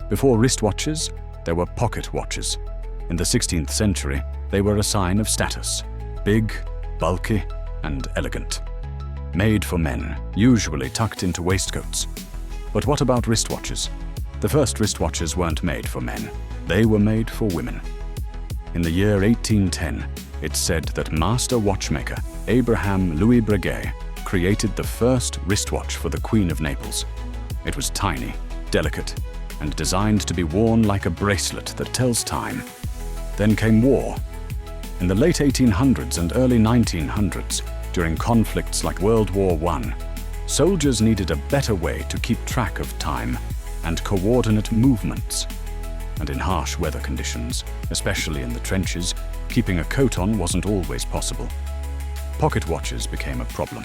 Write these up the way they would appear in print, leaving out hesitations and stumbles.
Before wristwatches, there were pocket watches. In the 16th century, they were a sign of status, big, bulky, and elegant. Made for men, usually tucked into waistcoats. But what about wristwatches? The first wristwatches weren't made for men. They were made for women. In the year 1810, it's said that master watchmaker Abraham Louis Breguet created the first wristwatch for the Queen of Naples. It was tiny, delicate, and designed to be worn like a bracelet that tells time. Then came war. In the late 1800s and early 1900s, during conflicts like World War I, soldiers needed a better way to keep track of time and coordinate movements. And in harsh weather conditions, especially in the trenches, keeping a coat on wasn't always possible. Pocket watches became a problem.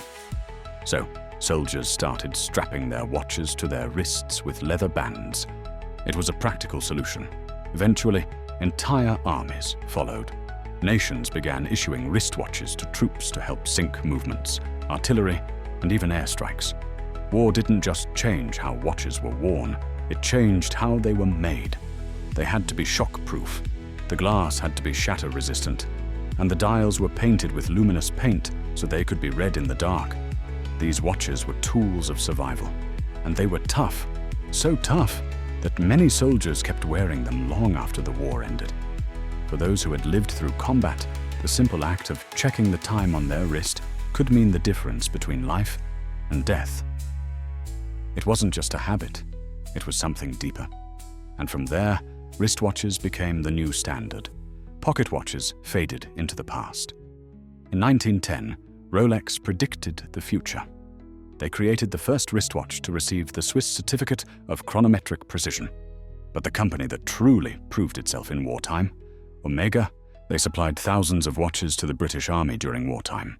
So, soldiers started strapping their watches to their wrists with leather bands. It was a practical solution. Eventually, entire armies followed. Nations began issuing wristwatches to troops to help sync movements, artillery, and even airstrikes. War didn't just change how watches were worn, it changed how they were made. They had to be shock-proof, the glass had to be shatter-resistant, and the dials were painted with luminous paint so they could be read in the dark. These watches were tools of survival, and they were tough, so tough that many soldiers kept wearing them long after the war ended. For those who had lived through combat, the simple act of checking the time on their wrist could mean the difference between life and death. It wasn't just a habit, it was something deeper. And from there, wristwatches became the new standard. Pocket watches faded into the past. In 1910, Rolex predicted the future. They created the first wristwatch to receive the Swiss Certificate of Chronometric Precision. But the company that truly proved itself in wartime, Omega, they supplied thousands of watches to the British Army during wartime.